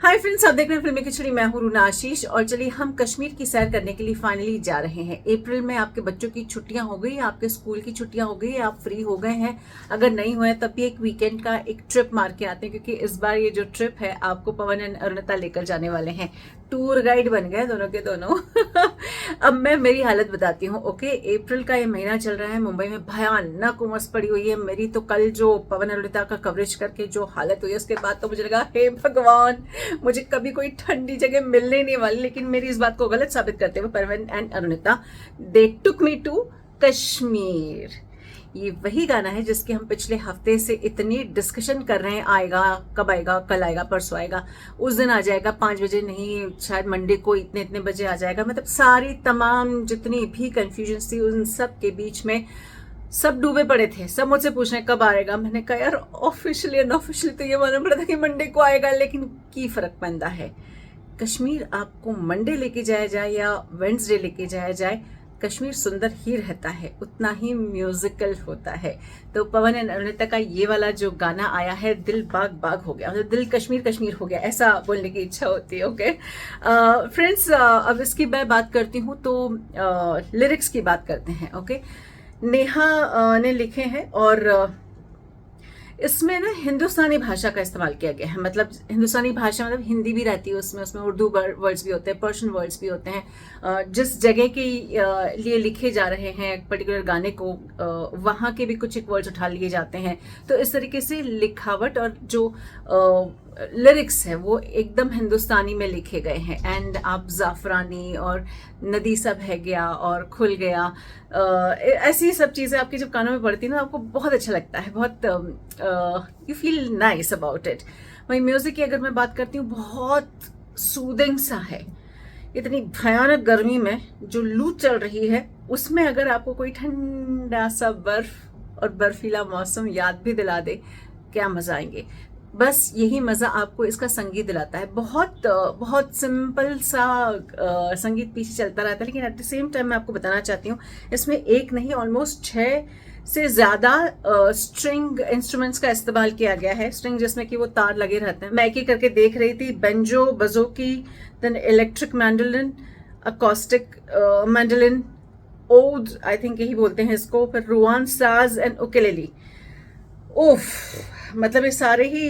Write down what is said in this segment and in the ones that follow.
Hi friends, आप देख रहे हैं फिल्मी खिचड़ी। मैं हूं रूना आशीष और चलिए हम कश्मीर की सैर करने के लिए फाइनली जा रहे हैं। अप्रैल में आपके बच्चों की छुट्टियां हो गई, आपके स्कूल की छुट्टियां हो गई, आप फ्री हो गए हैं। अगर नहीं हुए तब भी एक वीकेंड का एक ट्रिप मार के आते हैं, क्योंकि इस बार ये जो ट्रिप है आपको पवन एंड अरुणिता लेकर जाने वाले हैं। टूर गाइड बन गए दोनों के दोनों। अब मैं मेरी हालत बताती हूँ। ओके, अप्रैल का ये महीना चल रहा है, मुंबई में भयानक उमस पड़ी हुई है। मेरी तो कल जो पवन अरुणिता का कवरेज करके जो हालत हुई है, उसके बाद तो मुझे लगा हे भगवान, मुझे कभी कोई ठंडी जगह मिलने नहीं वाली। लेकिन मेरी इस बात को गलत साबित करते हुए Pawan and Arunita they took me to Kashmir. ये वही गाना है जिसके हम पिछले हफ्ते से इतनी डिस्कशन कर रहे हैं, आएगा कब आएगा, कल आएगा, परसों आएगा, उस दिन आ जाएगा, 5 बजे नहीं शायद मंडे को इतने इतने बजे आ जाएगा। मतलब सारी तमाम जितनी भी कंफ्यूजन थी उन सब के बीच में सब डूबे पड़े थे। सब मुझसे पूछ रहे हैं कब आएगा। मैंने कहा यार ऑफिशियली अनऑफिशियली तो ये मालूम पड़ा था कि मंडे को आएगा, लेकिन की फर्क पैंदा है। कश्मीर आपको मंडे लेके जाया जाए या वेंसडे लेके जाया जाए, कश्मीर सुंदर ही रहता है, उतना ही म्यूजिकल होता है। तो पवन एंड अरुणिता का ये वाला जो गाना आया है, दिल बाग बाग हो गया, मतलब दिल कश्मीर कश्मीर हो गया, ऐसा बोलने की इच्छा होती है। ओके फ्रेंड्स, अब इसकी मैं बात करती हूँ तो लिरिक्स की बात करते हैं। ओके, नेहा ने लिखे हैं और इसमें ना हिंदुस्तानी भाषा का इस्तेमाल किया गया है। मतलब हिंदुस्तानी भाषा मतलब हिंदी भी रहती है उसमें, उसमें उर्दू वर्ड्स भी होते हैं, पर्शियन वर्ड्स भी होते हैं। जिस जगह के लिए लिखे जा रहे हैं एक पर्टिकुलर गाने को, वहाँ के भी कुछ एक वर्ड्स उठा लिए जाते हैं। तो इस तरीके से लिखावट और जो लिरिक्स है वो एकदम हिंदुस्तानी में लिखे गए हैं। एंड आप जाफरानी और नदी सब है गया और खुल गया, ऐसी सब चीज़ें आपकी जब कानों में पड़ती है ना, आपको बहुत अच्छा लगता है, बहुत you feel nice about it. वही म्यूजिक की अगर मैं बात करती हूँ, बहुत सूदिंग सा है। इतनी भयानक गर्मी में जो लू चल रही है, उसमें अगर आपको कोई ठंडा सा बर्फ और बर्फीला मौसम याद भी दिला दे, क्या मजा आएंगे। बस यही मजा आपको इसका संगीत दिलाता है। बहुत बहुत सिंपल सा संगीत पीछे चलता रहता है, लेकिन एट द सेम टाइम मैं आपको बताना चाहती हूँ इसमें एक नहीं ऑलमोस्ट 6 से ज्यादा स्ट्रिंग इंस्ट्रूमेंट्स का इस्तेमाल किया गया है। स्ट्रिंग जिसमें कि वो तार लगे रहते हैं। मैं एक एक करके देख रही थी, banjo, bouzouki, then electric mandolin, acoustic mandolin, oud I think यही बोलते हैं इसको, फिर रुआन साज एंड उकेलेली। उफ, मतलब ये सारे ही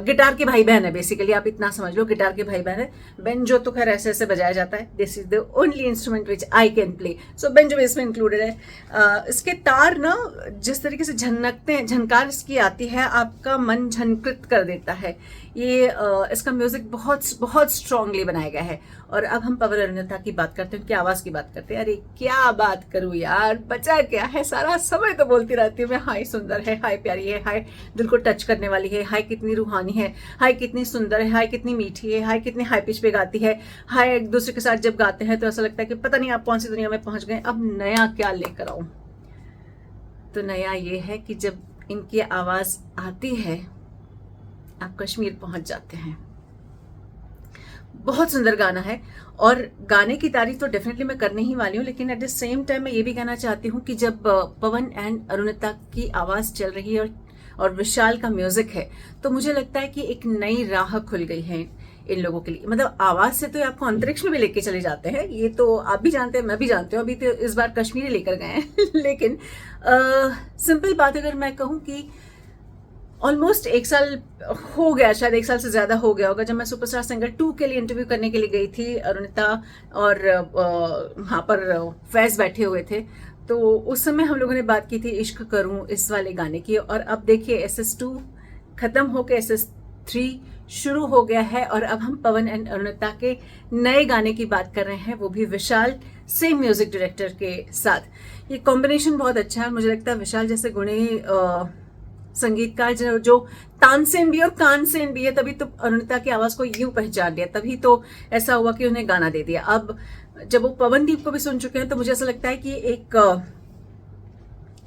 गिटार के भाई बहन है। बेसिकली आप इतना समझ लो, गिटार के भाई बहन है। बेंजो तो खैर ऐसे ऐसे बजाया जाता है, this is the only instrument which I can play, so banjo इसमें इंक्लूडेड है। इसके तार ना जिस तरीके से झनकते हैं, झनकार इसकी आती है, आपका मन झनकृत कर देता है। ये इसका म्यूजिक बहुत बहुत स्ट्रांगली बनाया गया है। और अब हम पवन अरुणिता की बात करते हैं, उनकी आवाज की बात करते हैं। अरे क्या बात करूं यार, बचा क्या है, सारा समय तो बोलती रहती हूँ मैं, हाय सुंदर है, हाय प्यारी है, हाय दिल को टच करने वाली है, हाय कितनी रूहानी है, हाय कितनी सुंदर है, हाय कितनी मीठी है, हाय कितनी हाई पिच पे गाती है, हाय एक दूसरे के साथ जब गाते हैं तो ऐसा लगता है कि पता नहीं आप कौन सी दुनिया में पहुंच गए। अब नया क्या लेकर आऊं, तो नया ये है कि जब इनकी आवाज आती है आप कश्मीर पहुंच जाते हैं। बहुत सुंदर गाना है और गाने की तारीफ तो डेफिनेटली मैं करने ही वाली हूँ, लेकिन एट द सेम टाइम मैं ये भी कहना चाहती हूँ कि जब पवन एंड अरुणिता की आवाज चल रही है और विशाल का म्यूजिक है, तो मुझे लगता है कि एक नई राह खुल गई है इन लोगों के लिए। मतलब आवाज से तो ये आपको अंतरिक्ष में भी लेके चले जाते हैं, ये तो आप भी जानते हैं, मैं भी जानती हूँ। अभी तो इस बार कश्मीर लेकर गए हैं। लेकिन सिंपल बात अगर मैं कहूँ कि ऑलमोस्ट 1 साल हो गया, शायद 1 साल से ज्यादा हो गया होगा, जब मैं सुपरस्टार सिंगर 2 के लिए इंटरव्यू करने के लिए गई थी। अरुणिता और वहां पर फैज बैठे हुए थे, तो उस समय हम लोगों ने बात की थी इश्क करूं इस वाले गाने की। और अब देखिए SS2 खत्म होकर SS3 शुरू हो गया है और अब हम पवन एंड अरुणिता के नए गाने की बात कर रहे हैं, वो भी विशाल सेम म्यूजिक डायरेक्टर के साथ। ये कॉम्बिनेशन बहुत अच्छा है। मुझे लगता है विशाल जैसे गुणी संगीतकार जो तानसेन भी और कानसेन भी है, तभी तो अरुणिता की आवाज को यूं पहचान दिया, तभी तो ऐसा हुआ कि उन्हें गाना दे दिया। अब जब वो पवनदीप को भी सुन चुके हैं तो मुझे ऐसा लगता है कि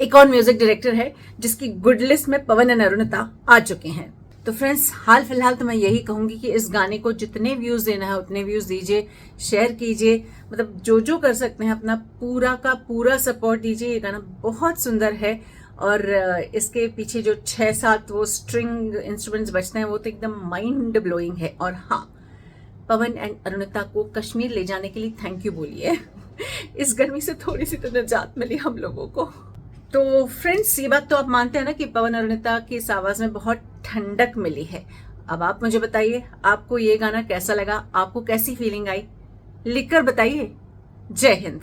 एक और म्यूजिक डायरेक्टर है जिसकी गुड लिस्ट में पवन एंड अरुणिता आ चुके हैं। तो फ्रेंड्स, हाल फिलहाल तो मैं यही कहूंगी कि इस गाने को जितने व्यूज देना है उतने व्यूज दीजिए, शेयर कीजिए, मतलब जो कर सकते हैं अपना पूरा का पूरा सपोर्ट दीजिए। ये गाना बहुत सुंदर है और इसके पीछे जो 6-7 वो स्ट्रिंग इंस्ट्रूमेंट्स बजते हैं वो तो एकदम माइंड ब्लोइंग है। और हाँ, पवन एंड अरुणिता को कश्मीर ले जाने के लिए थैंक यू बोलिए। इस गर्मी से थोड़ी सी तो निजात मिली हम लोगों को। तो फ्रेंड्स, ये बात तो आप मानते हैं ना कि पवन अरुणिता की इस आवाज में बहुत ठंडक मिली है। अब आप मुझे बताइए, आपको ये गाना कैसा लगा, आपको कैसी फीलिंग आई, लिखकर बताइए। जय हिंद।